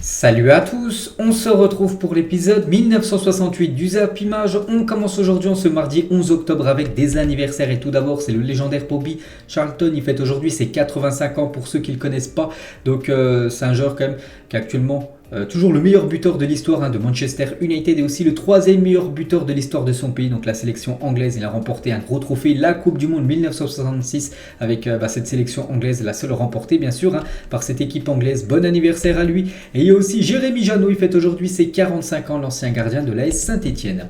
Salut à tous, on se retrouve pour l'épisode 1968 du Zappimage. On commence aujourd'hui en ce mardi 11 octobre avec des anniversaires et tout d'abord c'est le légendaire Bobby Charlton. Il fête aujourd'hui ses 85 ans pour ceux qui ne le connaissent pas. Donc c'est un joueur quand même qui est actuellement toujours le meilleur buteur de l'histoire de Manchester United et aussi le troisième meilleur buteur de l'histoire de son pays, donc la sélection anglaise. Il a remporté un gros trophée, la Coupe du Monde 1966 avec cette sélection anglaise, la seule remportée bien sûr par cette équipe anglaise. Bon anniversaire à lui. Et il y a aussi Jérémy Janot, il fête aujourd'hui ses 45 ans, l'ancien gardien de l'AS Saint-Étienne.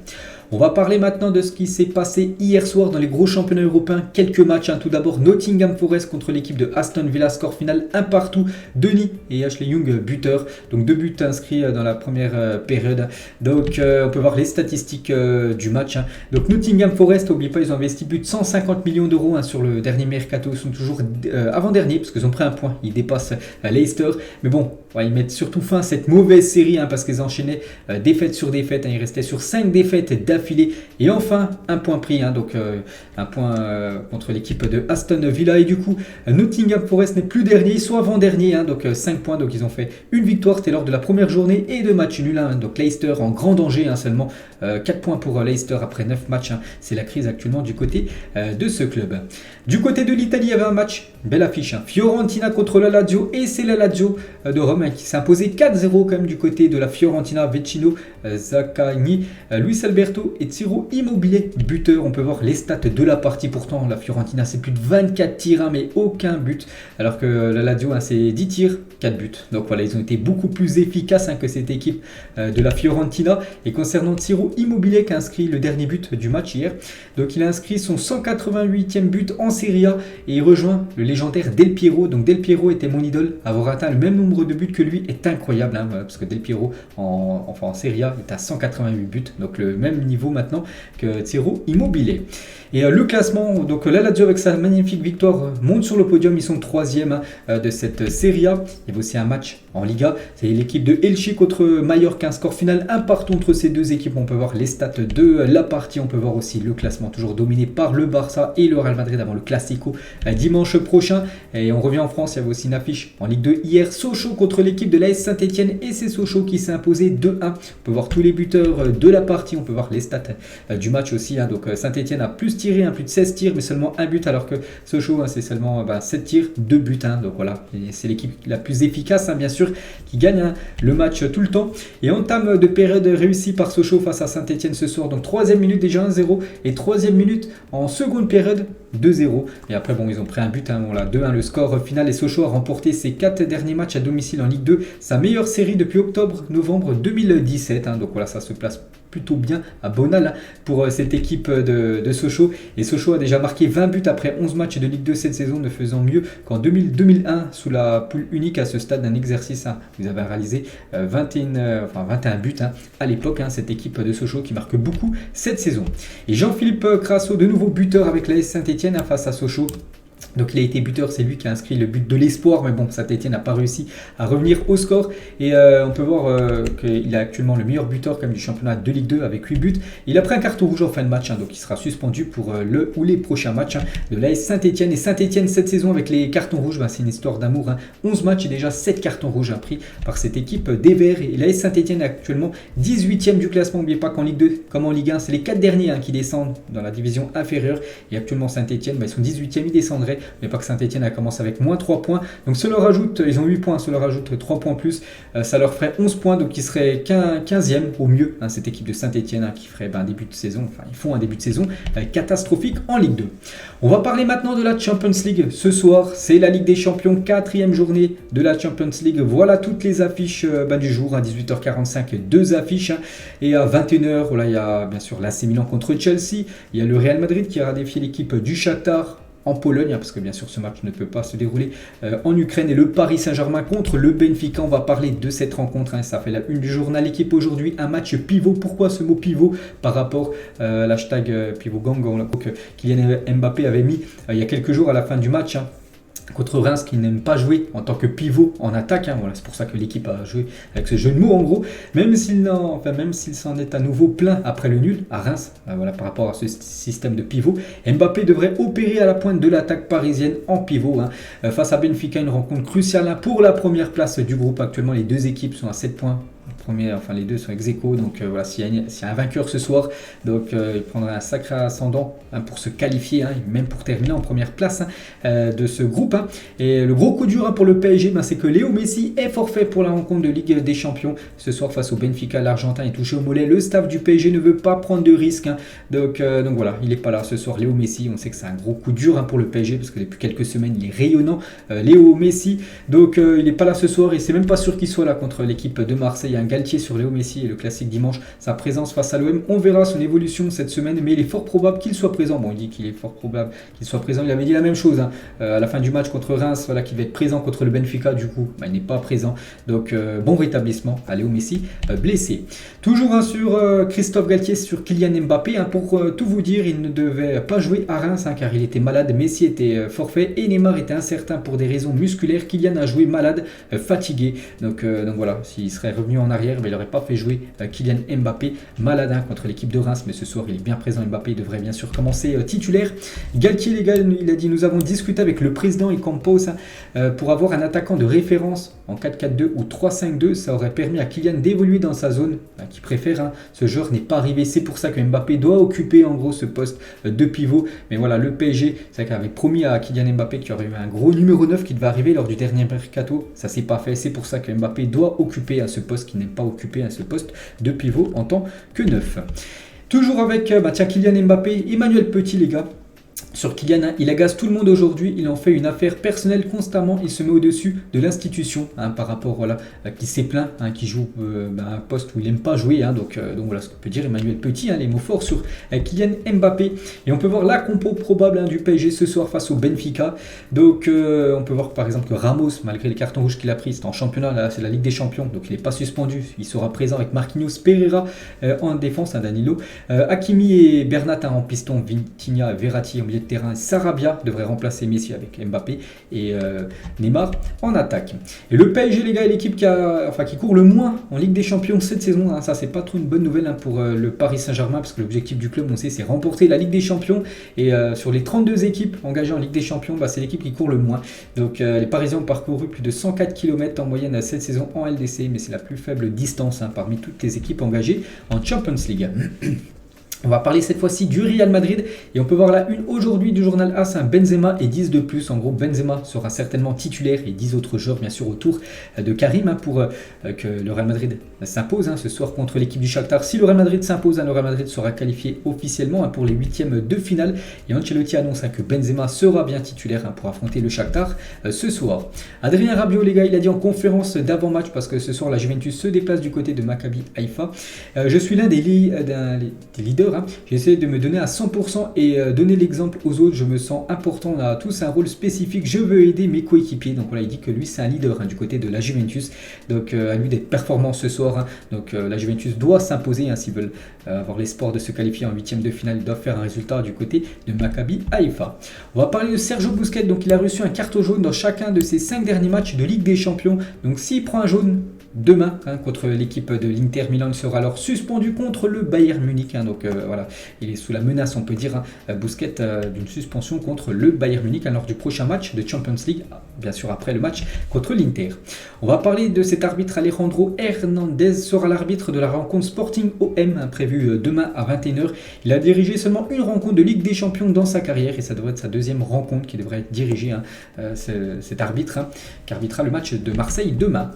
On va parler maintenant de ce qui s'est passé hier soir dans les gros championnats européens. Quelques matchs. Tout d'abord, Nottingham Forest contre l'équipe de Aston Villa. Score final 1 partout. Denis et Ashley Young buteur. Donc 2 buts inscrits dans la première période. Donc on peut voir les statistiques du match. Donc Nottingham Forest, n'oubliez pas, ils ont investi plus de 150 millions d'euros sur le dernier mercato. Ils sont toujours avant-dernier parce qu'ils ont pris un point. Ils dépassent Leicester. Mais bon, ils mettent surtout fin à cette mauvaise série parce qu'ils enchaînaient défaite sur défaite. Ils restaient sur 5 défaites d'affilée. Et enfin, un point pris, donc un point contre l'équipe de Aston Villa. Et du coup, Nottingham Forest n'est plus dernier, soit avant-dernier, donc 5 points. Donc ils ont fait une victoire, c'était lors de la première journée, et 2 matchs nuls. Donc Leicester en grand danger, seulement 4 points pour Leicester après 9 matchs. C'est la crise actuellement du côté de ce club. Du côté de l'Italie, il y avait un match, belle affiche. Fiorentina contre la Lazio, et c'est la Lazio de Rome qui s'est imposé 4-0 quand même du côté de la Fiorentina. Vecino, Zaccagni, Luis Alberto et Ciro Immobile buteur. On peut voir les stats de la partie. Pourtant la Fiorentina c'est plus de 24 tirs mais aucun but, alors que la Lazio c'est 10 tirs, 4 buts. Donc voilà, ils ont été beaucoup plus efficaces que cette équipe de la Fiorentina. Et concernant Ciro Immobile qui a inscrit le dernier but du match hier, donc il a inscrit son 188e but en Serie A et il rejoint le légendaire Del Piero. Donc Del Piero était mon idole, avoir atteint le même nombre de buts que lui est incroyable, parce que Del Piero en Serie A est à 188 buts, donc le même niveau maintenant que Ciro Immobile. Et le classement, donc la Lazio avec sa magnifique victoire monte sur le podium. Ils sont 3e de cette Serie A. Il y avait aussi un match en Liga, c'est l'équipe de Elche contre Mallorca, un score final 1 partout entre ces deux équipes. On peut voir les stats de la partie, on peut voir aussi le classement toujours dominé par le Barça et le Real Madrid avant le Classico dimanche prochain. Et on revient en France, il y avait aussi une affiche en Ligue 2 hier, Sochaux contre l'équipe de l'AS Saint-Étienne, et c'est Sochaux qui s'est imposé 2-1. On peut voir tous les buteurs de la partie, on peut voir les stats du match aussi. Donc Saint-Étienne a plus tiré, plus de 16 tirs mais seulement 1 but, alors que Sochaux c'est seulement 7 tirs, 2 buts. Donc voilà, c'est l'équipe la plus efficace bien sûr qui gagne le match tout le temps. Et entame de période réussie par Sochaux face à Saint-Étienne ce soir. Donc 3e minute déjà 1-0 et 3e minute en seconde période 2-0. Et après ils ont pris un but, 2-1 le score final. Et Sochaux a remporté ses 4 derniers matchs à domicile en Ligue 2, sa meilleure série depuis octobre-novembre 2017. Donc voilà, ça se place plutôt bien à Bonal pour cette équipe de Sochaux. Et Sochaux a déjà marqué 20 buts après 11 matchs de Ligue 2 cette saison, ne faisant mieux qu'en 2001 sous la poule unique. À ce stade d'un exercice, vous avez réalisé 21 buts à l'époque, cette équipe de Sochaux qui marque beaucoup cette saison. Et Jean-Philippe Crasso, de nouveau buteur avec l'AS Saint-Étienne face à Sochaux. Donc il a été buteur, c'est lui qui a inscrit le but de l'espoir, mais bon, Saint-Étienne n'a pas réussi à revenir au score. Et on peut voir qu'il est actuellement le meilleur buteur du championnat de Ligue 2 avec 8 buts. Il a pris un carton rouge en fin de match, donc il sera suspendu pour le ou les prochains matchs de l'AS Saint-Étienne. Et Saint-Étienne cette saison avec les cartons rouges, c'est une histoire d'amour. 11 matchs et déjà 7 cartons rouges pris par cette équipe des Verts. Et l'AS Saint-Étienne est actuellement 18e du classement. N'oubliez pas qu'en Ligue 2 comme en Ligue 1, c'est les 4 derniers qui descendent dans la division inférieure. Et actuellement Saint-Étienne, ils sont 18e, ils descendraient. Mais pas que Saint-Étienne a commencé avec moins 3 points. Donc ça leur ajoute, ils ont 8 points, ça leur ajoute 3 points plus. Ça leur ferait 11 points, donc ils seraient 15e au mieux. Cette équipe de Saint-Étienne qui ferait un début de saison, ils font un début de saison catastrophique en Ligue 2. On va parler maintenant de la Champions League. Ce soir, c'est la Ligue des Champions, 4e journée de la Champions League. Voilà toutes les affiches du jour. À 18h45, 2 affiches. Et à 21h, il y a bien sûr l'AC Milan contre Chelsea. Il y a le Real Madrid qui a défié l'équipe du Shakhtar en Pologne, parce que bien sûr ce match ne peut pas se dérouler en Ukraine. Et le Paris Saint-Germain contre le Benfica. On va parler de cette rencontre, ça fait la une du journal Équipe aujourd'hui, un match pivot. Pourquoi ce mot pivot? Par rapport à l'hashtag pivot gang que Kylian Mbappé avait mis il y a quelques jours à la fin du match. contre Reims qui n'aime pas jouer en tant que pivot en attaque. Voilà, c'est pour ça que l'équipe a joué avec ce jeu de mots en gros. Même s'il s'en est à nouveau plein après le nul à Reims, voilà, par rapport à ce système de pivot, Mbappé devrait opérer à la pointe de l'attaque parisienne en pivot. Face à Benfica, une rencontre cruciale pour la première place du groupe. Actuellement, les deux équipes sont à 7 points. Les deux sont ex-aequo, donc voilà, s'il y a un vainqueur ce soir, donc il prendra un sacré ascendant pour se qualifier, même pour terminer en première place de ce groupe. Et le gros coup dur pour le PSG, c'est que Léo Messi est forfait pour la rencontre de Ligue des Champions ce soir face au Benfica. L'Argentin est touché au mollet, le staff du PSG ne veut pas prendre de risques, donc voilà, il n'est pas là ce soir. Léo Messi, on sait que c'est un gros coup dur pour le PSG parce que depuis quelques semaines il est rayonnant, Léo Messi, donc il n'est pas là ce soir et c'est même pas sûr qu'il soit là contre l'équipe de Marseille. Un Galtier sur Léo Messi et le classique dimanche, sa présence face à l'OM, on verra son évolution cette semaine, mais il est fort probable qu'il soit présent. Bon, il dit qu'il est fort probable qu'il soit présent, il avait dit la même chose à la fin du match contre Reims, voilà, qu'il va être présent contre le Benfica, du coup il n'est pas présent, donc bon rétablissement à Léo Messi, blessé. Toujours sur Christophe Galtier sur Kylian Mbappé, pour tout vous dire, il ne devait pas jouer à Reims car il était malade, Messi était forfait et Neymar était incertain pour des raisons musculaires. Kylian a joué malade, fatigué, donc voilà, s'il serait revenu en arrière, il n'aurait pas fait jouer Kylian Mbappé, malade contre l'équipe de Reims, mais ce soir il est bien présent. Mbappé devrait bien sûr commencer titulaire. Galtier, les gars, il a dit: nous avons discuté avec le président et Campos pour avoir un attaquant de référence en 4-4-2 ou 3-5-2, ça aurait permis à Kylian d'évoluer dans sa zone qu'il préfère. Ce joueur n'est pas arrivé, c'est pour ça que Mbappé doit occuper en gros ce poste de pivot. Mais voilà, le PSG, c'est qu'il avait promis à Kylian Mbappé qu'il y aurait eu un gros numéro 9 qui devait arriver lors du dernier mercato, ça s'est pas fait, c'est pour ça que Mbappé doit occuper à ce poste qui n'est pas occupé, à ce poste de pivot en tant que neuf. Toujours avec Kylian Mbappé, Emmanuel Petit, les gars. Sur Kylian, il agace tout le monde aujourd'hui, il en fait une affaire personnelle constamment, il se met au-dessus de l'institution par rapport qui s'est plaint, qui joue un poste où il n'aime pas jouer, donc voilà ce que peut dire Emmanuel Petit, les mots forts sur Kylian Mbappé. Et on peut voir la compo probable du PSG ce soir face au Benfica, donc on peut voir par exemple que Ramos, malgré les cartons rouges qu'il a pris, c'est en championnat, là c'est la Ligue des Champions, donc il n'est pas suspendu, il sera présent avec Marquinhos, Pereira en défense, Danilo, Hakimi et Bernat en piston, Vitinha, Verratti en milieu de terrain, Sarabia devrait remplacer Messi avec Mbappé et Neymar en attaque. Et le PSG, les gars, est l'équipe qui court le moins en Ligue des Champions cette saison. Ça, c'est pas trop une bonne nouvelle pour le Paris Saint-Germain, parce que l'objectif du club, on sait, c'est remporter la Ligue des Champions. Et sur les 32 équipes engagées en Ligue des Champions, c'est l'équipe qui court le moins. Donc les Parisiens ont parcouru plus de 104 km en moyenne à cette saison en LDC, mais c'est la plus faible distance parmi toutes les équipes engagées en Champions League. On va parler cette fois-ci du Real Madrid et on peut voir la une aujourd'hui du journal AS, Benzema et 10 de plus. En gros, Benzema sera certainement titulaire et 10 autres joueurs bien sûr autour de Karim pour que le Real Madrid s'impose ce soir contre l'équipe du Shakhtar. Si le Real Madrid s'impose, le Real Madrid sera qualifié officiellement pour les huitièmes de finale et Ancelotti annonce que Benzema sera bien titulaire pour affronter le Shakhtar ce soir. Adrien Rabiot, les gars, il a dit en conférence d'avant-match, parce que ce soir la Juventus se déplace du côté de Maccabi Haïfa. Je suis l'un des leaders. J'essaie de me donner à 100% et donner l'exemple aux autres. Je me sens important, on a tous un rôle spécifique, je veux aider mes coéquipiers. Donc voilà, il dit que lui c'est un leader du côté de la Juventus, donc à lui d'être performant ce soir. Donc la Juventus doit s'imposer s'ils veulent avoir l'espoir de se qualifier en huitième de finale. Ils doivent faire un résultat du côté de Maccabi Haïfa. On va parler de Sergio Busquets. Donc il a reçu un carton jaune dans chacun de ses 5 derniers matchs de Ligue des Champions. Donc s'il prend un jaune demain contre l'équipe de l'Inter Milan, il sera alors suspendu contre le Bayern Munich. Donc voilà, il est sous la menace, on peut dire, Busquets, d'une suspension contre le Bayern Munich lors du prochain match de Champions League, bien sûr après le match contre l'Inter. On va parler de cet arbitre. Alejandro Hernandez sera l'arbitre de la rencontre Sporting OM prévue demain à 21h. Il a dirigé seulement une rencontre de Ligue des Champions dans sa carrière et ça devrait être sa deuxième rencontre qui devrait être dirigée, cet arbitre qui arbitrera le match de Marseille demain.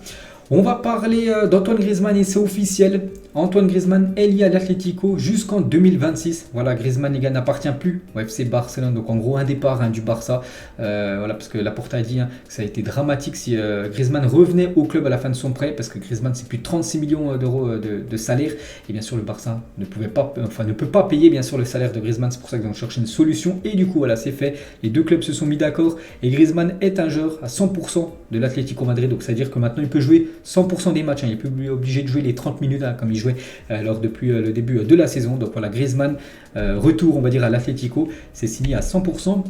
On va parler d'Antoine Griezmann et c'est officiel. Antoine Griezmann est lié à l'Atlético jusqu'en 2026. Voilà, Griezmann, les gars, n'appartient plus au FC Barcelone. Donc en gros un départ du Barça. Voilà, parce que Laporta a dit que ça a été dramatique si Griezmann revenait au club à la fin de son prêt, parce que Griezmann c'est plus de 36 millions d'euros de salaire. Et bien sûr le Barça ne peut pas payer bien sûr le salaire de Griezmann. C'est pour ça qu'ils ont cherché une solution. Et du coup voilà, c'est fait. Les deux clubs se sont mis d'accord. Et Griezmann est un joueur à 100% de l'Atlético Madrid. Donc ça veut dire que maintenant il peut jouer 100% des matchs, il n'est plus obligé de jouer les 30 minutes comme il jouait depuis le début de la saison. Donc voilà, Griezmann, retour on va dire à l'Atlético, c'est signé à 100%.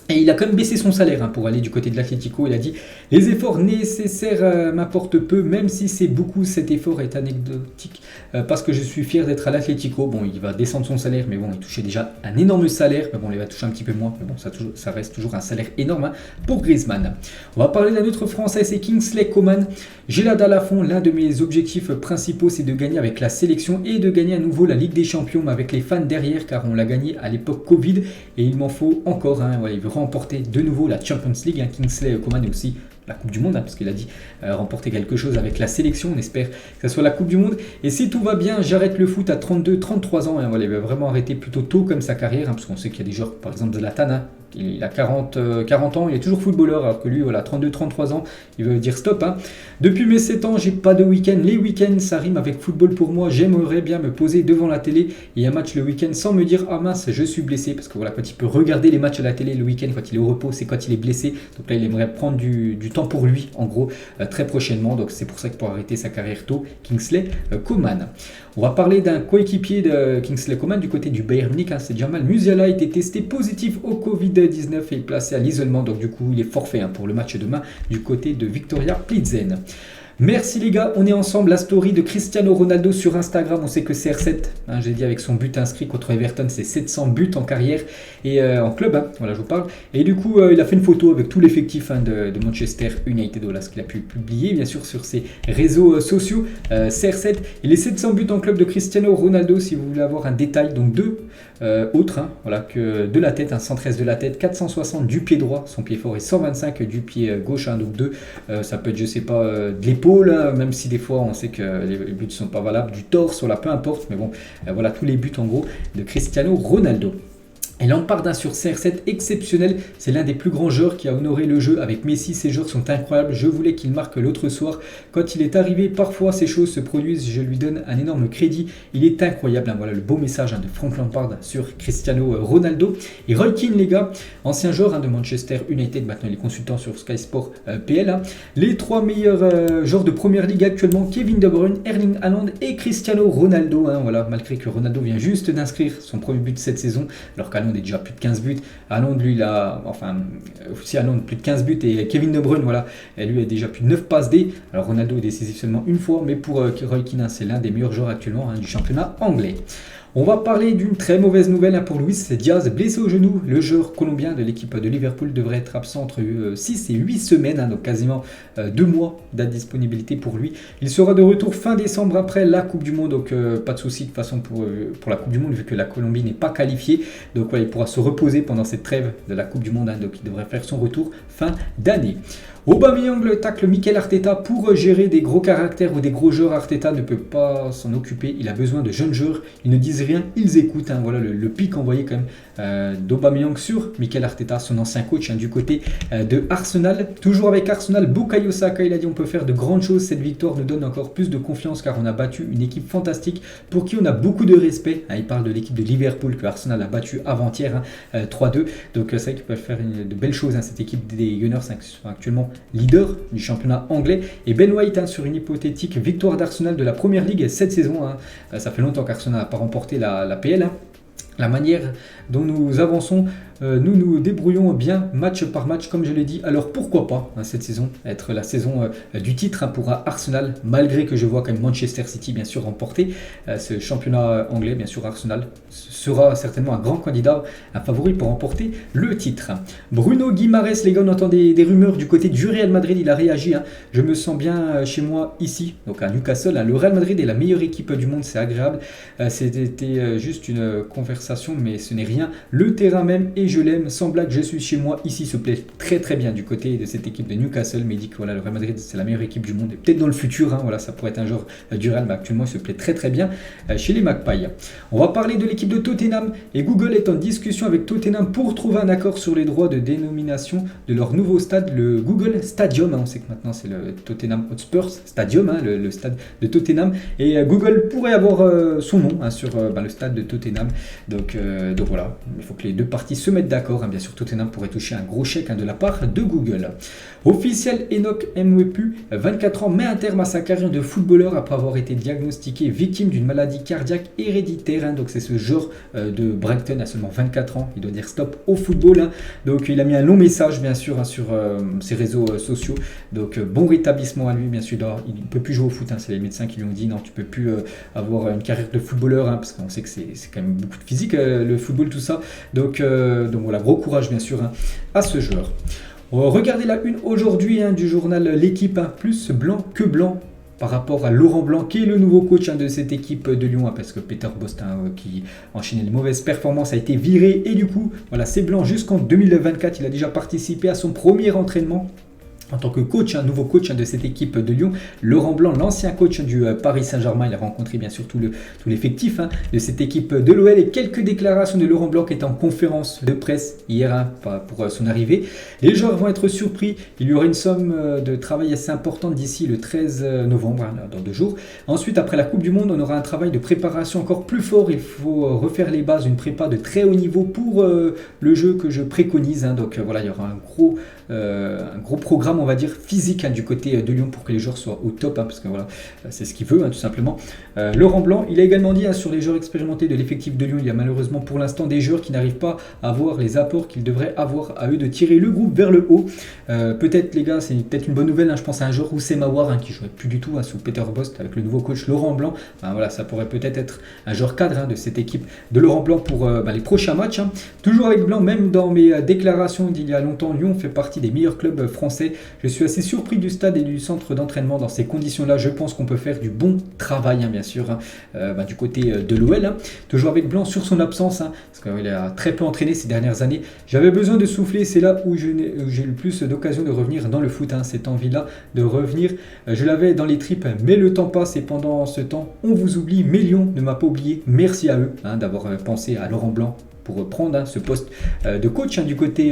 Et il a quand même baissé son salaire pour aller du côté de l'Atlético. Il a dit: les efforts nécessaires m'apportent peu, même si c'est beaucoup. Cet effort est anecdotique parce que je suis fier d'être à l'Atlético. Bon, il va descendre son salaire, mais bon, il touchait déjà un énorme salaire. Mais bon, il va toucher un petit peu moins. Mais bon, ça reste toujours un salaire énorme pour Griezmann. On va parler d'un autre Français, c'est Kingsley Coman. J'ai la dalle à fond. L'un de mes objectifs principaux, c'est de gagner avec la sélection et de gagner à nouveau la Ligue des Champions, mais avec les fans derrière, car on l'a gagné à l'époque Covid et il m'en faut encore. Il veut remporter de nouveau la Champions League. Kingsley Coman, et aussi la Coupe du Monde, parce qu'il a dit remporter quelque chose avec la sélection. On espère que ce soit la Coupe du Monde. Et si tout va bien, j'arrête le foot à 33 ans. Il va vraiment arrêter plutôt tôt comme sa carrière, parce qu'on sait qu'il y a des joueurs, par exemple Zlatan, il a 40 ans, il est toujours footballeur, alors que lui, 33 ans, il veut dire stop. Depuis mes 7 ans, j'ai pas de week-end. Les week-ends, ça rime avec football pour moi. J'aimerais bien me poser devant la télé et un match le week-end sans me dire: ah mince, je suis blessé. Parce que quand il peut regarder les matchs à la télé le week-end, quand il est au repos, c'est quand il est blessé. Donc là, il aimerait prendre du temps pour lui, en gros, très prochainement. Donc c'est pour ça qu'il pourra arrêter sa carrière tôt, Kingsley Coman. On va parler d'un coéquipier de Kingsley Coman du côté du Bayern Munich. C'est Jamal Musiala, a été testé positif au Covid-19 et placé à l'isolement. Donc du coup, il est forfait pour le match demain du côté de Viktoria Plzen. Merci les gars, on est ensemble. La story de Cristiano Ronaldo sur Instagram, on sait que CR7, j'ai dit avec son but inscrit contre Everton, c'est 700 buts en carrière et en club, voilà je vous parle. Et du coup, il a fait une photo avec tout l'effectif de Manchester United, voilà ce qu'il a pu publier bien sûr sur ses réseaux sociaux. CR7 et les 700 buts en club de Cristiano Ronaldo, si vous voulez avoir un détail, donc deux autres, que de la tête, 113 de la tête, 460 du pied droit, son pied fort, et 125 du pied gauche, donc deux, ça peut être je sais pas de l'épaule, même si des fois on sait que les buts ne sont pas valables, du torse, voilà, peu importe, mais bon, voilà tous les buts en gros de Cristiano Ronaldo. Et là on part d'un sur CR7 exceptionnel, c'est l'un des plus grands joueurs qui a honoré le jeu avec Messi, ces joueurs sont incroyables, je voulais qu'il marque l'autre soir, quand il est arrivé, parfois ces choses se produisent, je lui donne un énorme crédit, il est incroyable, voilà le beau message de Frank Lampard sur Cristiano Ronaldo. Et Roy Keane les gars, ancien joueur de Manchester United, maintenant il est consultant sur Sky Sport PL, les trois meilleurs joueurs de première ligue actuellement, Kevin De Bruyne, Erling Haaland et Cristiano Ronaldo, voilà, malgré que Ronaldo vient juste d'inscrire son premier but de cette saison, alors qu'Haaland est déjà plus de 15 buts. Haaland, lui, il a, aussi Haaland, plus de 15 buts, et Kevin De Bruyne, voilà, lui a déjà plus de 9 passes D. Alors Ronaldo est décisif seulement une fois, mais pour Roy Keane, c'est l'un des meilleurs joueurs actuellement du championnat anglais. On va parler d'une très mauvaise nouvelle pour Luis Diaz, blessé au genou. Le joueur colombien de l'équipe de Liverpool devrait être absent entre 6 et 8 semaines, donc quasiment 2 mois d'indisponibilité pour lui. Il sera de retour fin décembre après la Coupe du Monde, donc pas de souci de toute façon pour la Coupe du Monde vu que la Colombie n'est pas qualifiée. Donc il pourra se reposer pendant cette trêve de la Coupe du Monde, donc il devrait faire son retour fin d'année. Aubameyang le tacle Mikel Arteta pour gérer des gros caractères ou des gros joueurs. Arteta ne peut pas s'en occuper, il a besoin de jeunes joueurs, ils ne disent rien, ils écoutent. Voilà le pic envoyé quand même d'Aubameyang sur Mikel Arteta, son ancien coach du côté de Arsenal. Toujours avec Arsenal, Bukayo Saka, il a dit on peut faire de grandes choses, cette victoire nous donne encore plus de confiance car on a battu une équipe fantastique pour qui on a beaucoup de respect. Il parle de l'équipe de Liverpool que Arsenal a battu avant-hier 3-2, donc c'est vrai qu'ils peuvent faire de belles choses, cette équipe des Gunners qui sont actuellement leader du championnat anglais. Et Ben White sur une hypothétique victoire d'Arsenal de la Première Ligue cette saison. Ça fait longtemps qu'Arsenal n'a pas remporté la PL. La manière dont nous avançons, nous nous débrouillons bien match par match comme je l'ai dit, alors pourquoi pas cette saison être la saison du titre pour Arsenal, malgré que je vois quand même Manchester City bien sûr remporter ce championnat anglais. Bien sûr Arsenal sera certainement un grand candidat, un favori pour remporter le titre. Bruno Guimaraes les gars, on entend des rumeurs du côté du Real Madrid, il a réagi, je me sens bien chez moi ici, donc à Newcastle, le Real Madrid est la meilleure équipe du monde, c'est agréable, c'était juste une conversation mais ce n'est rien, le terrain même et je l'aime, sans blague, je suis chez moi ici, se plaît très très bien du côté de cette équipe de Newcastle, mais il dit que voilà, le Real Madrid c'est la meilleure équipe du monde, et peut-être dans le futur, voilà, ça pourrait être un genre du Real, mais actuellement il se plaît très très bien chez les Magpies. On va parler de l'équipe de Tottenham, et Google est en discussion avec Tottenham pour trouver un accord sur les droits de dénomination de leur nouveau stade, le Google Stadium, on sait que maintenant c'est le Tottenham Hotspur Stadium, le stade de Tottenham, et Google pourrait avoir son nom sur le stade de Tottenham, donc voilà, il faut que les deux parties se mettent mettre d'accord. Bien sûr, Tottenham pourrait toucher un gros chèque de la part de Google. Officiel, Enoch Mwepu, 24 ans, met un terme à sa carrière de footballeur après avoir été diagnostiqué victime d'une maladie cardiaque héréditaire. Donc c'est ce joueur de Brighton à seulement 24 ans. Il doit dire stop au football. Donc il a mis un long message bien sûr sur ses réseaux sociaux. Donc bon rétablissement à lui bien sûr. Il ne peut plus jouer au foot. C'est les médecins qui lui ont dit non, tu ne peux plus avoir une carrière de footballeur parce qu'on sait que c'est quand même beaucoup de physique le football tout ça. Donc voilà, gros courage bien sûr à ce joueur. Regardez la une aujourd'hui du journal L'équipe, plus blanc que blanc par rapport à Laurent Blanc qui est le nouveau coach de cette équipe de Lyon parce que Peter Bosz qui enchaînait les mauvaises performances a été viré et du coup voilà, c'est blanc jusqu'en 2024. Il a déjà participé à son premier entraînement en tant que coach, un nouveau coach de cette équipe de Lyon. Laurent Blanc, l'ancien coach du Paris Saint-Germain, il a rencontré bien sûr tout l'effectif de cette équipe de l'OL et quelques déclarations de Laurent Blanc qui était en conférence de presse hier pour son arrivée. Les joueurs vont être surpris, il y aura une somme de travail assez importante d'ici le 13 novembre, dans 2 jours. Ensuite, après la Coupe du Monde, on aura un travail de préparation encore plus fort. Il faut refaire les bases, une prépa de très haut niveau pour le jeu que je préconise. Donc voilà, il y aura un gros programme on va dire physique du côté de Lyon pour que les joueurs soient au top parce que voilà c'est ce qu'il veut tout simplement. Laurent Blanc il a également dit sur les joueurs expérimentés de l'effectif de Lyon, il y a malheureusement pour l'instant des joueurs qui n'arrivent pas à avoir les apports qu'ils devraient avoir, à eux de tirer le groupe vers le haut. Peut-être les gars c'est peut-être une bonne nouvelle, je pense à un joueur Oussem Aouar qui jouait plus du tout sous Peter Bosz avec le nouveau coach Laurent Blanc. Voilà, ça pourrait peut-être être un joueur cadre de cette équipe de Laurent Blanc pour les prochains matchs. Toujours avec Blanc, même dans mes déclarations d'il y a longtemps, Lyon fait partie des meilleurs clubs français. Je suis assez surpris du stade et du centre d'entraînement dans ces conditions-là. Je pense qu'on peut faire du bon travail, bien sûr, du côté de l'OL. Toujours avec Blanc sur son absence, parce qu'il a très peu entraîné ces dernières années. J'avais besoin de souffler, c'est là où j'ai le plus d'occasion de revenir dans le foot. Cette envie-là de revenir, je l'avais dans les tripes, mais le temps passe et pendant ce temps, on vous oublie. Mais Lyon ne m'a pas oublié. Merci à eux d'avoir pensé à Laurent Blanc pour prendre ce poste de coach du côté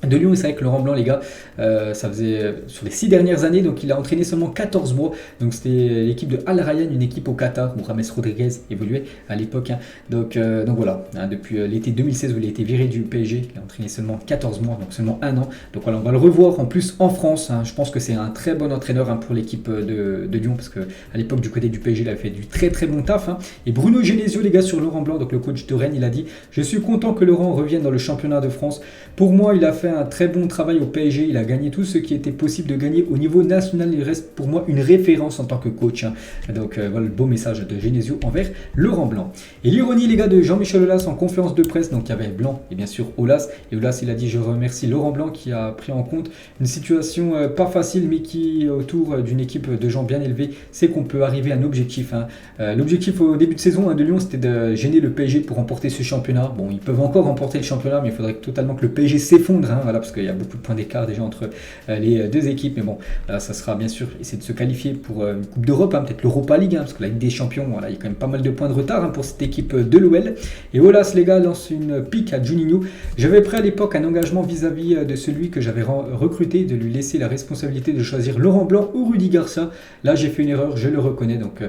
de Lyon. C'est vrai que Laurent Blanc, les gars, ça faisait sur les 6 dernières années, donc il a entraîné seulement 14 mois. Donc c'était l'équipe de Al Rayyan, une équipe au Qatar où James Rodriguez évoluait à l'époque. Donc voilà, depuis l'été 2016 où il a été viré du PSG, il a entraîné seulement 14 mois, donc seulement 1 an. Donc voilà, on va le revoir en plus en France. Je pense que c'est un très bon entraîneur pour l'équipe de Lyon parce qu'à l'époque du côté du PSG, il a fait du très très bon taf. Et Bruno Genesio, les gars, sur Laurent Blanc, donc le coach de Rennes, il a dit: je suis content que Laurent revienne dans le championnat de France. Pour moi, il a fait un très bon travail au PSG, il a gagné tout ce qui était possible de gagner au niveau national, il reste pour moi une référence en tant que coach. Donc voilà le beau message de Genesio envers Laurent Blanc. Et l'ironie, les gars, de Jean-Michel Aulas en conférence de presse, donc il y avait Blanc et bien sûr Aulas, et Aulas il a dit: je remercie Laurent Blanc qui a pris en compte une situation pas facile mais qui autour d'une équipe de gens bien élevés, c'est qu'on peut arriver à un objectif. L'objectif au début de saison de Lyon, c'était de gêner le PSG pour remporter ce championnat. Bon, ils peuvent encore remporter le championnat, mais il faudrait totalement que le PSG s'effondre, voilà, parce qu'il y a beaucoup de points d'écart déjà entre les deux équipes. Mais bon, là, ça sera bien sûr essayer de se qualifier pour une Coupe d'Europe, peut-être l'Europa League, parce que la Ligue des Champions, voilà, il y a quand même pas mal de points de retard pour cette équipe de l'OL. Et Aulas, les gars, lance une pique à Juninho. J'avais pris à l'époque un engagement vis-à-vis de celui que j'avais recruté, de lui laisser la responsabilité de choisir Laurent Blanc ou Rudy Garcia. Là, j'ai fait une erreur, je le reconnais. Donc,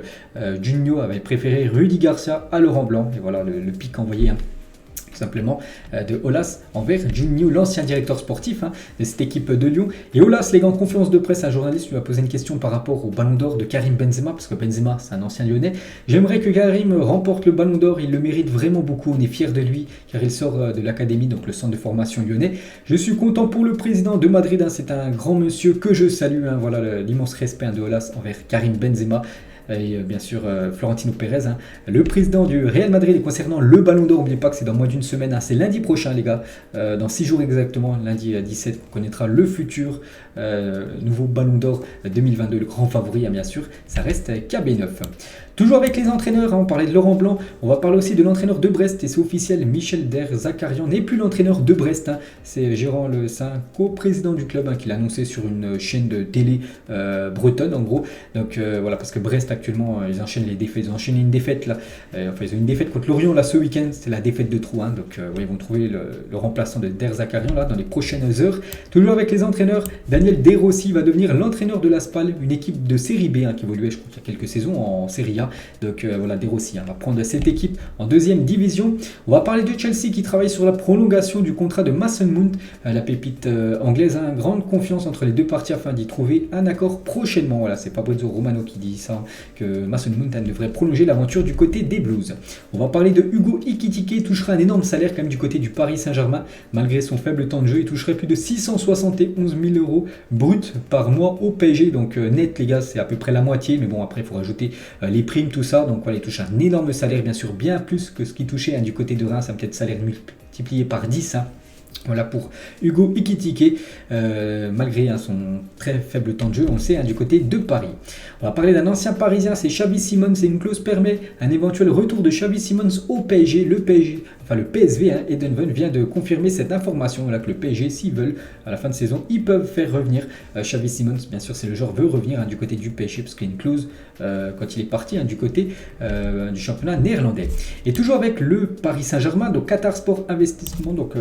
Juninho avait préféré Rudy Garcia à Laurent Blanc. Et voilà le pic envoyé tout simplement de Aulas envers Juninho, l'ancien directeur sportif de cette équipe de Lyon. Et Aulas, les gars, en conférence de presse, un journaliste lui a posé une question par rapport au Ballon d'Or de Karim Benzema, parce que Benzema, c'est un ancien Lyonnais. J'aimerais que Karim remporte le Ballon d'Or, il le mérite vraiment beaucoup, on est fiers de lui, car il sort de l'académie, donc le centre de formation lyonnais. Je suis content pour le président de Madrid, c'est un grand monsieur que je salue, voilà l'immense respect de Aulas envers Karim Benzema. Et bien sûr Florentino Pérez, le président du Real Madrid. Et concernant le Ballon d'Or, n'oubliez pas que c'est dans moins d'une semaine, c'est lundi prochain, les gars, dans 6 jours exactement, lundi 17, on connaîtra le futur nouveau Ballon d'Or 2022, le grand favori, bien sûr, ça reste KB9. Toujours avec les entraîneurs, on parlait de Laurent Blanc, on va parler aussi de l'entraîneur de Brest, et c'est officiel, Michel Derzakarian n'est plus l'entraîneur de Brest, c'est Gérard Le Saint, co-président du club, qui l'a annoncé sur une chaîne de télé bretonne en gros. Donc voilà, parce que Brest actuellement, ils enchaînent les défaites. Ils ont enchaîné une défaite là. Enfin, ils ont une défaite contre Lorient là ce week-end. C'était la défaite de Troyes. Donc, ils vont trouver le remplaçant de Der Zakarian là dans les prochaines heures. Toujours avec les entraîneurs, Daniel De Rossi va devenir l'entraîneur de l'Aspal, une équipe de série B qui évoluait, je crois, il y a quelques saisons en série A. Donc, voilà, De Rossi va prendre cette équipe en deuxième division. On va parler de Chelsea qui travaille sur la prolongation du contrat de Mason Mount, la pépite anglaise. Grande confiance entre les deux parties afin d'y trouver un accord prochainement. Voilà, c'est Fabrizio Romano qui dit ça, que Mason Mount devrait prolonger l'aventure du côté des Blues. On va parler de Hugo Ekitike, touchera un énorme salaire quand même du côté du Paris Saint-Germain. Malgré son faible temps de jeu, il toucherait plus de 671 000 € brut par mois au PSG. Donc net les gars, c'est à peu près la moitié. Mais bon, après il faut rajouter les primes, tout ça. Donc voilà, il touche un énorme salaire, bien sûr, bien plus que ce qu'il touchait du côté de Reims. Ça peut-être salaire multiplié par 10. Voilà pour Hugo Ekitike, malgré son très faible temps de jeu, on le sait, du côté de Paris. On va parler d'un ancien parisien, c'est Xavi Simons, et une clause permet un éventuel retour de Xavi Simons au PSG. Le PSV, Eindhoven, vient de confirmer cette information, là, que le PSG, s'ils veulent, à la fin de saison, ils peuvent faire revenir Xavi Simons. Bien sûr, c'est le joueur veut revenir du côté du PSG, parce qu'il y a une clause quand il est parti du côté du championnat néerlandais. Et toujours avec le Paris Saint-Germain, donc Qatar Sport Investissement, donc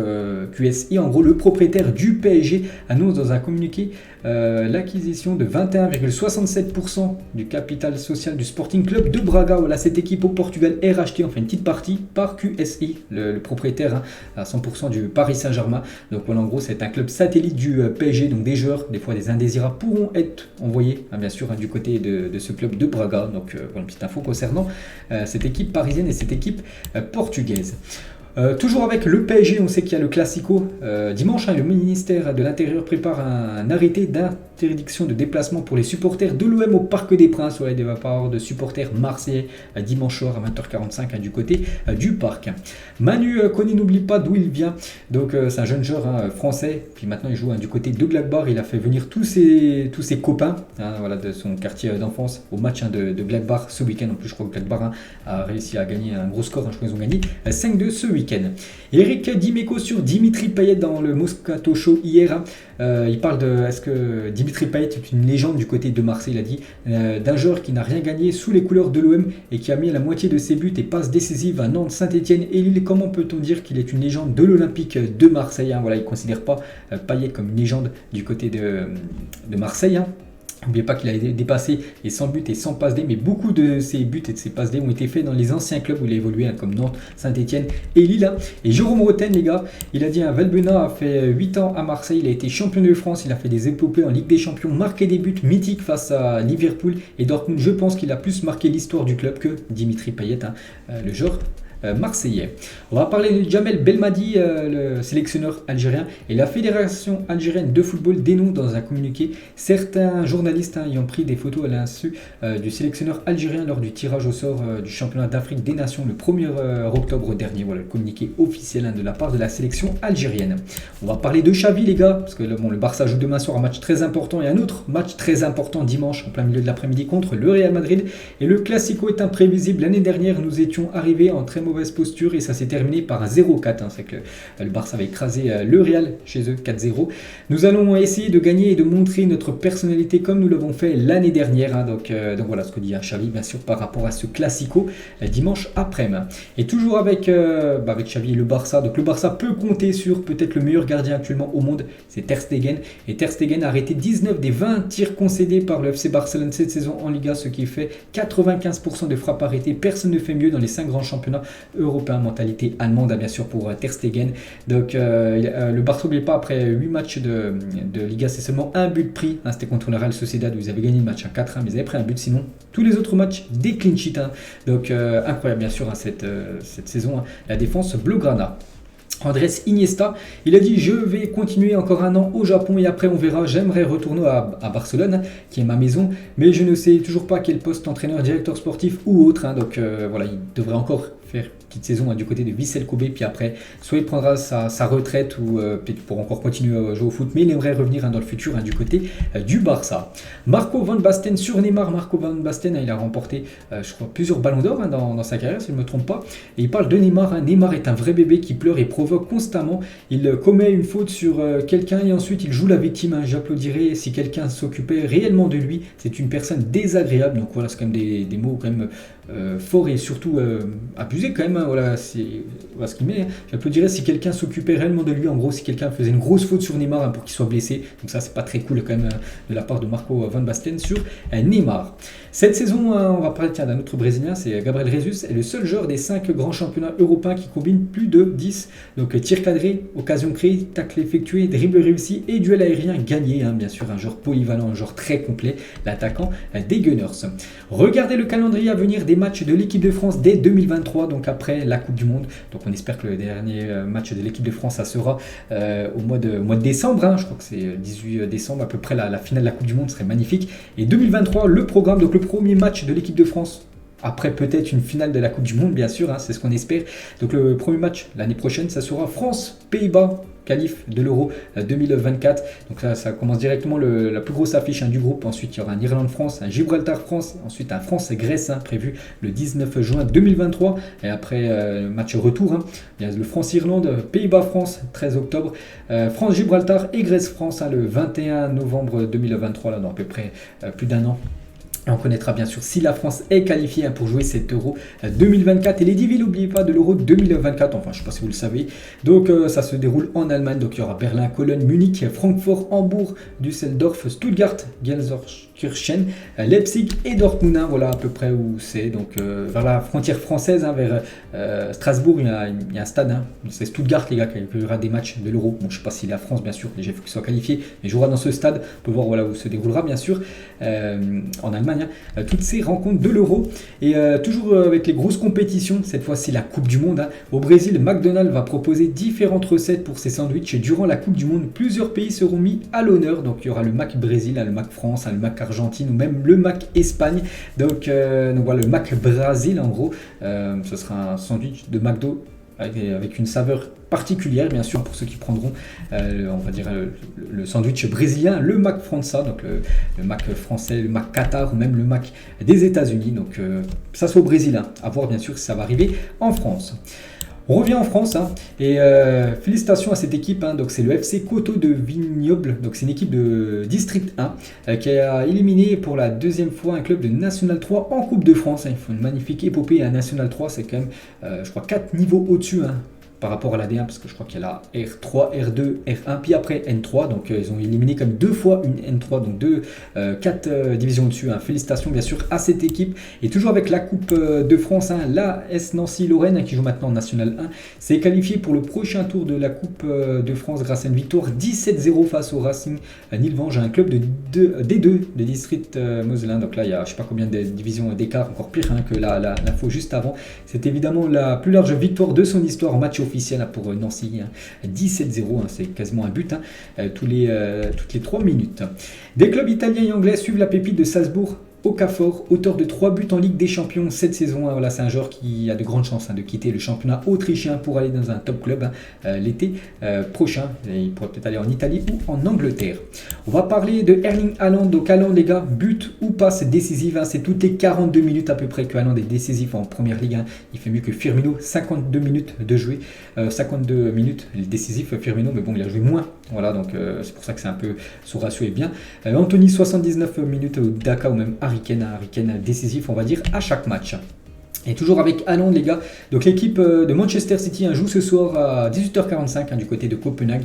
QSI, en gros, le propriétaire du PSG annonce dans un communiqué l'acquisition de 21,67% du capital social du Sporting Club de Braga. Voilà, cette équipe au Portugal est rachetée, enfin une petite partie, par QSI, le propriétaire à 100% du Paris Saint-Germain. Donc voilà, en gros, c'est un club satellite du PSG. Donc des joueurs, des fois des indésirables, pourront être envoyés, bien sûr, du côté de ce club de Braga. Donc voilà, une petite info concernant cette équipe parisienne et cette équipe portugaise. Toujours avec le PSG, on sait qu'il y a le Classico dimanche. Le ministère de l'Intérieur prépare un arrêté d'interdiction de déplacement pour les supporters de l'OM au Parc des Princes. Il ne va pas avoir de supporters marseillais dimanche soir à 20h45 du côté du parc. Manu Kone n'oublie pas d'où il vient. Donc c'est un jeune joueur français. Puis maintenant il joue du côté de Gladbach. Il a fait venir tous ses copains voilà, de son quartier d'enfance au match de Gladbach ce week-end. En plus, je crois que Gladbach a réussi à gagner un gros score. Je crois qu'ils ont gagné 5-2 ce week-end. Eric Dimeco sur Dimitri Payet dans le Moscato Show hier. Il parle de est-ce que Dimitri Payet est une légende du côté de Marseille. Il a dit d'un joueur qui n'a rien gagné sous les couleurs de l'OM et qui a mis la moitié de ses buts et passes décisives à Nantes, Saint-Etienne et Lille. Comment peut-on dire qu'il est une légende de l'Olympique de Marseille? Voilà, il ne considère pas Payet comme une légende du côté de Marseille. N'oubliez pas qu'il a dépassé les 100 buts et 100 passes D, mais beaucoup de ses buts et de ses passes D ont été faits dans les anciens clubs où il a évolué, comme Nantes, Saint-Etienne et Lille. Et Jérôme Roten, les gars, il a dit Valbuena a fait 8 ans à Marseille, il a été champion de France, il a fait des épopées en Ligue des Champions, marqué des buts mythiques face à Liverpool et Dortmund. Je pense qu'il a plus marqué l'histoire du club que Dimitri Payet, le joueur marseillais. On va parler de Jamel Belmadi, le sélectionneur algérien, et la Fédération algérienne de football dénonce dans un communiqué certains journalistes ayant pris des photos à l'insu du sélectionneur algérien lors du tirage au sort du championnat d'Afrique des Nations le 1er octobre dernier. Voilà le communiqué officiel de la part de la sélection algérienne. On va parler de Xavi, les gars, parce que le Barça joue demain soir un match très important et un autre match très important dimanche en plein milieu de l'après-midi contre le Real Madrid, et le Classico est imprévisible. L'année dernière, nous étions arrivés en très mauvaise posture et ça s'est terminé par un 0-4. C'est que le Barça avait écrasé le Real chez eux 4-0. Nous allons essayer de gagner et de montrer notre personnalité comme nous l'avons fait l'année dernière. Donc voilà ce que dit Xavi, bien sûr, par rapport à ce Classico dimanche après-midi. Et toujours avec Xavi et le Barça. Donc le Barça peut compter sur peut-être le meilleur gardien actuellement au monde, c'est Ter Stegen. Et Ter Stegen a arrêté 19 des 20 tirs concédés par le FC Barcelone cette saison en Liga, ce qui fait 95% de frappes arrêtées. Personne ne fait mieux dans les 5 grands championnats européens. Mentalité allemande, bien sûr, pour Ter Stegen. Donc le Barça, n'oubliez pas, après 8 matchs de Liga, c'est seulement un but pris. C'était contre le Real Sociedad où ils avaient gagné le match à 4-1, mais ils avaient pris un but. Sinon, tous les autres matchs, des clean sheets. Donc incroyable, bien sûr, cette saison, la défense blaugrana. Andrés Iniesta, il a dit: je vais continuer encore un an au Japon et après on verra, j'aimerais retourner à Barcelone qui est ma maison, mais je ne sais toujours pas quel poste, entraîneur, directeur sportif ou autre. Donc voilà, il devrait encore faire petite saison du côté de Vissel Kobe, puis après, soit il prendra sa retraite ou peut-être pour encore continuer à jouer au foot, mais il aimerait revenir dans le futur du côté du Barça. Marco van Basten sur Neymar. Marco van Basten, il a remporté, je crois, plusieurs ballons d'or dans sa carrière, si je ne me trompe pas. Et il parle de Neymar. Neymar est un vrai bébé qui pleure et provoque constamment. Il commet une faute sur quelqu'un et ensuite il joue la victime. J'applaudirais si quelqu'un s'occupait réellement de lui. C'est une personne désagréable. Donc voilà, c'est quand même des mots quand même forts et surtout abusés quand même. Voilà, c'est ce qu'il met. J'applaudirais si quelqu'un s'occupait réellement de lui. En gros, si quelqu'un faisait une grosse faute sur Neymar pour qu'il soit blessé. Donc ça, c'est pas très cool quand même de la part de Marco van Basten sur Neymar. Cette saison, on va parler d'un autre Brésilien, c'est Gabriel Jesus, est le seul joueur des 5 grands championnats européens qui combine plus de 10. Donc tir cadré, occasion créée, tacle effectué, dribble réussi et duel aérien gagné. Bien sûr, un joueur polyvalent, un joueur très complet, l'attaquant des Gunners. Regardez le calendrier à venir des matchs de l'équipe de France dès 2023, donc après la Coupe du Monde. Donc on espère que le dernier match de l'équipe de France, ça sera au mois de décembre. Je crois que c'est 18 décembre à peu près la finale de la Coupe du Monde, serait magnifique. Et 2023, le programme, donc le premier match de l'équipe de France, après peut-être une finale de la Coupe du Monde, bien sûr, c'est ce qu'on espère. Donc le premier match l'année prochaine, ça sera France-Pays-Bas, qualif de l'Euro 2024. Donc là, ça commence directement la plus grosse affiche du groupe. Ensuite, il y aura un Irlande-France, un Gibraltar-France, ensuite un France-Grèce prévu le 19 juin 2023. Et après, match retour, il y a le France-Irlande, Pays-Bas-France, 13 octobre, France-Gibraltar et Grèce-France le 21 novembre 2023, là, dans à peu près plus d'un an. Et on connaîtra bien sûr si la France est qualifiée pour jouer cet Euro 2024. Et les 10 villes, n'oubliez pas de l'Euro 2024, enfin je ne sais pas si vous le savez. Donc ça se déroule en Allemagne, donc il y aura Berlin, Cologne, Munich, Francfort, Hambourg, Düsseldorf, Stuttgart, Gelsenkirchen, Leipzig et Dortmund. Voilà à peu près où c'est. Donc vers la frontière française, vers Strasbourg, il y a un stade. C'est Stuttgart, les gars, qui accueillera des matchs de l'Euro. Bon, je ne sais pas si la France, bien sûr, déjà il faut qu'il soit qualifié, mais jouera dans ce stade. On peut voir voilà, où se déroulera, bien sûr, en Allemagne. Toutes ces rencontres de l'Euro et toujours avec les grosses compétitions, cette fois-ci la Coupe du Monde. Au Brésil, McDonald's va proposer différentes recettes pour ses sandwichs et durant la Coupe du Monde, plusieurs pays seront mis à l'honneur. Donc il y aura le Mac Brésil, le Mac France, le Mac Argentine ou même le Mac Espagne. Donc voilà, le Mac Brésil en gros, ce sera un sandwich de McDo avec une saveur particulière, bien sûr, pour ceux qui prendront, on va dire, le sandwich brésilien, le Mac França, donc le Mac français, le Mac Qatar ou même le Mac des États-Unis. Donc, ça soit au Brésil, à voir bien sûr si ça va arriver en France. On revient en France et félicitations à cette équipe. Donc c'est le FC Coteau de Vignoble. Donc c'est une équipe de District 1 qui a éliminé pour la deuxième fois un club de National 3 en Coupe de France. Ils font une magnifique épopée à National 3. C'est quand même, je crois, 4 niveaux au-dessus. Par rapport à la D1, parce que je crois qu'il y a la R3, R2, R1, puis après N3, donc ils ont éliminé comme 2 fois une N3, donc 4 divisions au-dessus. Félicitations bien sûr à cette équipe, et toujours avec la Coupe de France, la S Nancy-Lorraine qui joue maintenant en National 1, s'est qualifié pour le prochain tour de la Coupe de France grâce à une victoire 17-0 face au Racing Nilvange, un club de D2 de District Moselin. Donc là il y a je ne sais pas combien de divisions d'écart, encore pire que l'info juste avant. C'est évidemment la plus large victoire de son histoire en match officiel pour Nancy, 17-0, c'est quasiment un but toutes les 3 minutes. Des clubs italiens et anglais suivent la pépite de Salzbourg, Okafor, auteur de 3 buts en Ligue des Champions cette saison. Voilà, c'est un joueur qui a de grandes chances de quitter le championnat autrichien pour aller dans un top club l'été prochain. Et il pourrait peut-être aller en Italie ou en Angleterre. On va parler de Erling Haaland. Donc Haaland, les gars, but ou passe décisive. C'est toutes les 42 minutes à peu près que Haaland est décisif en première ligue. Il fait mieux que Firmino, 52 minutes de jouer. 52 minutes, il est décisif Firmino, mais bon, il a joué moins. Voilà, donc c'est pour ça que c'est un peu, son ratio est bien. Anthony, 79 minutes au Daka ou même Harry Kane décisif, on va dire, à chaque match. Et toujours avec Haaland, les gars. Donc l'équipe de Manchester City joue ce soir à 18h45 du côté de Copenhague.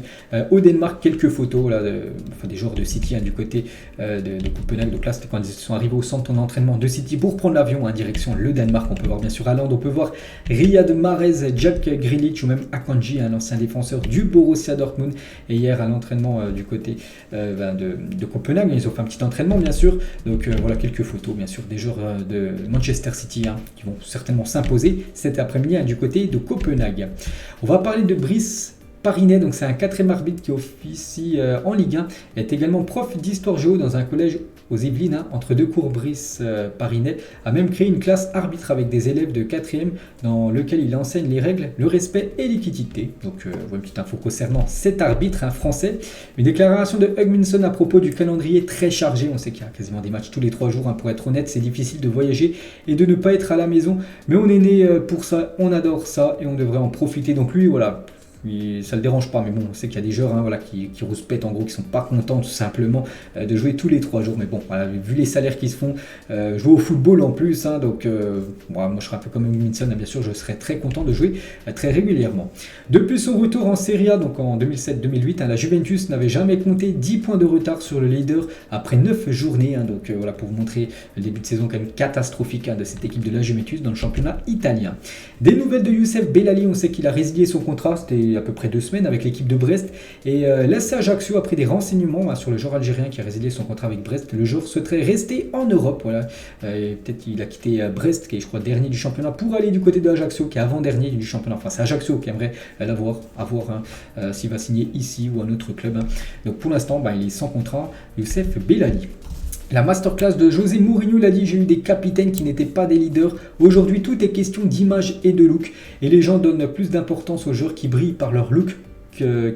Au Danemark, quelques photos là, des joueurs de City du côté de Copenhague. Donc là, c'était quand ils sont arrivés au centre d'entraînement de City pour prendre l'avion en direction le Danemark. On peut voir bien sûr Haaland, on peut voir Riyad Mahrez, Jack Grealish ou même Akanji, l'ancien défenseur du Borussia Dortmund. Et hier à l'entraînement du côté de Copenhague, ils ont fait un petit entraînement bien sûr. Donc voilà quelques photos bien sûr des joueurs de Manchester City qui vont certainement s'imposer cet après-midi du côté de Copenhague. On va parler de Brice Parinet, donc c'est un 4e arbitre qui officie en Ligue 1. Il est également prof d'histoire géo dans un collège aux Yvelines, hein, entre deux cours Brice-Parinel, a même créé une classe arbitre avec des élèves de 4e dans lequel il enseigne les règles, le respect et l'équité. Donc une petite info concernant cet arbitre français. Une déclaration de Hugminson à propos du calendrier très chargé. On sait qu'il y a quasiment des matchs tous les 3 jours. Hein, pour être honnête, c'est difficile de voyager et de ne pas être à la maison. Mais on est né pour ça, on adore ça et on devrait en profiter. Donc lui, voilà. Ça le dérange pas, mais bon, on sait qu'il y a des joueurs hein, voilà, qui rouspètent en gros, qui sont pas contents tout simplement de jouer tous les 3 jours. Mais bon, voilà, vu les salaires qui se font, jouer au football en plus, hein, donc moi je serais un peu comme Minson, hein, bien sûr, je serais très content de jouer très régulièrement. Depuis son retour en Serie A, donc en 2007-2008, hein, la Juventus n'avait jamais compté 10 points de retard sur le leader après 9 journées. Hein, donc voilà, pour vous montrer le début de saison quand même catastrophique hein, de cette équipe de la Juventus dans le championnat italien. Des nouvelles de Youssef Bellali, on sait qu'il a résilié son contrat, c'était à peu près 2 semaines avec l'équipe de Brest et l'AC Ajaccio a pris des renseignements sur le joueur algérien qui a résilié son contrat avec Brest. Le joueur souhaiterait rester en Europe, voilà. Peut-être qu'il a quitté Brest qui est je crois dernier du championnat pour aller du côté de Ajaccio qui est avant-dernier du championnat. Enfin c'est Ajaccio qui aimerait l'avoir, hein, s'il va signer ici ou un autre club. Hein. Donc pour l'instant il est sans contrat, Youssef Bellali. La masterclass de José Mourinho l'a dit, j'ai eu des capitaines qui n'étaient pas des leaders. Aujourd'hui, tout est question d'image et de look. Et les gens donnent plus d'importance aux joueurs qui brillent par leur look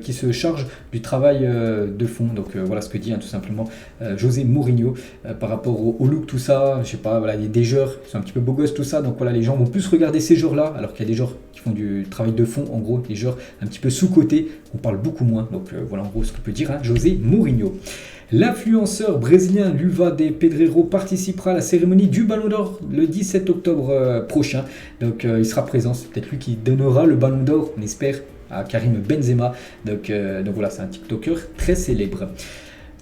qui se chargent du travail de fond. Donc voilà ce que dit hein, tout simplement José Mourinho par rapport au look, tout ça. Je sais pas, voilà, des joueurs qui sont un petit peu beaux gosses, tout ça. Donc voilà, les gens vont plus regarder ces joueurs-là, alors qu'il y a des joueurs qui font du travail de fond, en gros, des joueurs un petit peu sous-cotés, on parle beaucoup moins. Donc voilà en gros ce que peut dire hein, José Mourinho. L'influenceur brésilien Luva de Pedreiro participera à la cérémonie du Ballon d'Or le 17 octobre prochain. Donc il sera présent, c'est peut-être lui qui donnera le Ballon d'Or, on espère, à Karim Benzema. Donc voilà, c'est un TikToker très célèbre.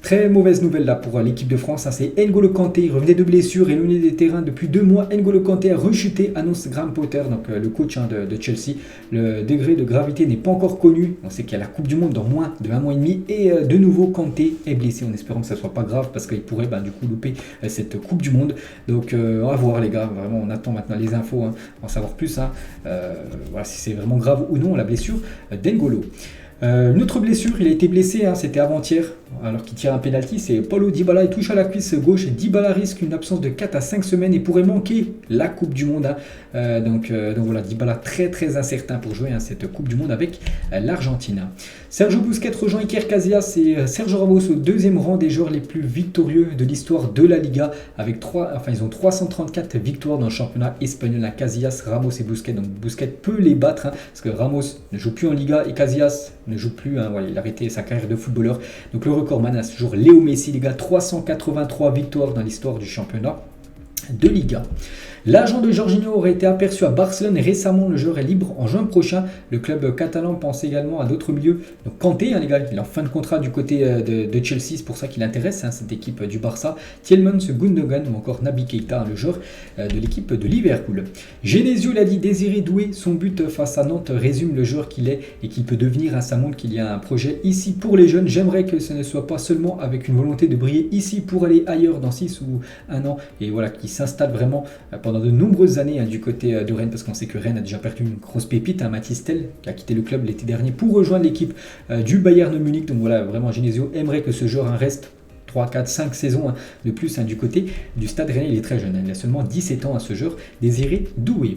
Très mauvaise nouvelle là pour l'équipe de France, hein, c'est N'Golo Kanté, il revenait de blessure, éloigné des terrains depuis 2 mois. N'Golo Kanté a rechuté, annonce Graham Potter, donc le coach hein, de Chelsea. Le degré de gravité n'est pas encore connu, on sait qu'il y a la Coupe du Monde dans moins de 1 mois et demi et de nouveau Kanté est blessé, en espérant que ça soit pas grave parce qu'il pourrait du coup louper cette Coupe du Monde. Donc on va voir les gars, vraiment on attend maintenant les infos, hein, en savoir plus, hein, voilà, si c'est vraiment grave ou non la blessure d'N'Golo. Une autre blessure, il a été blessé, hein, c'était avant-hier, alors qu'il tire un penalty, c'est Paulo Dybala, il touche à la cuisse gauche, Dybala risque une absence de 4 à 5 semaines et pourrait manquer la Coupe du Monde. Hein. Donc voilà, Dybala très très incertain pour jouer hein, cette Coupe du Monde avec l'Argentine. Sergio Busquets rejoint Iker Casillas et Sergio Ramos au 2e rang des joueurs les plus victorieux de l'histoire de la Liga, avec ils ont 334 victoires dans le championnat espagnol, à Casillas, Ramos et Busquets. Donc Busquets peut les battre, hein, parce que Ramos ne joue plus en Liga et Casillas ne joue plus, hein, voilà, il a arrêté sa carrière de footballeur. Donc le recordman a ce jour Léo Messi, les gars, 383 victoires dans l'histoire du championnat de Liga. L'agent de Jorginho aurait été aperçu à Barcelone et récemment le joueur est libre en juin prochain. Le club catalan pense également à d'autres milieux. Donc Kanté, hein, les gars, il est en fin de contrat du côté de Chelsea, c'est pour ça qu'il intéresse hein, cette équipe du Barça. Tielemans, Gundogan ou encore Naby Keita, hein, le joueur de l'équipe de Liverpool. Genesio l'a dit, Désiré Doué, son but face à Nantes résume le joueur qu'il est et qu'il peut devenir. Hein, ça montre qu'il y a un projet ici pour les jeunes. J'aimerais que ce ne soit pas seulement avec une volonté de briller ici pour aller ailleurs dans 6 ou 1 an et voilà, qui s'installe vraiment pendant de nombreuses années hein, du côté de Rennes, parce qu'on sait que Rennes a déjà perdu une grosse pépite, hein, Mathys Tel, qui a quitté le club l'été dernier pour rejoindre l'équipe du Bayern Munich. Donc voilà, vraiment Genesio aimerait que ce joueur reste 3, 4, 5 saisons hein, de plus hein, du côté du Stade Rennais. Il est très jeune, hein, il a seulement 17 ans à ce joueur, Désiré Doué.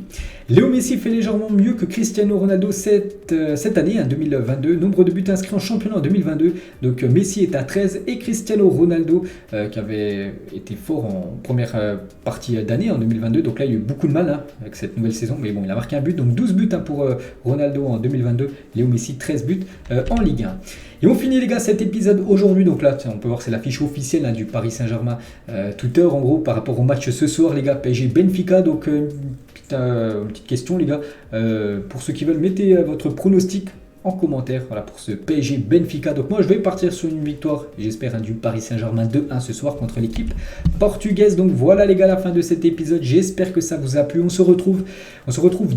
Léo Messi fait légèrement mieux que Cristiano Ronaldo cette année, hein, 2022. Nombre de buts inscrits en championnat en 2022. Donc Messi est à 13 et Cristiano Ronaldo, qui avait été fort en première partie d'année en 2022. Donc là, il y a eu beaucoup de mal hein, avec cette nouvelle saison. Mais bon, il a marqué un but, donc 12 buts hein, pour Ronaldo en 2022. Léo Messi, 13 buts en Ligue 1. Et on finit les gars cet épisode aujourd'hui, donc là on peut voir c'est l'affiche officielle hein, du Paris Saint-Germain Twitter en gros par rapport au match ce soir les gars, PSG Benfica. Donc une petite question les gars, pour ceux qui veulent mettez votre pronostic en commentaire voilà, pour ce PSG Benfica. Donc moi je vais partir sur une victoire, j'espère, hein, du Paris Saint-Germain 2-1 ce soir contre l'équipe portugaise. Donc voilà les gars, la fin de cet épisode, j'espère que ça vous a plu. On se retrouve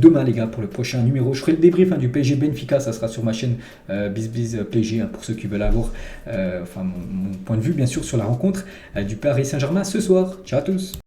demain les gars pour le prochain numéro. Je ferai le débrief hein, du PSG Benfica, ça sera sur ma chaîne BizBiz PSG hein, pour ceux qui veulent avoir mon point de vue bien sûr sur la rencontre du Paris Saint-Germain ce soir. Ciao à tous.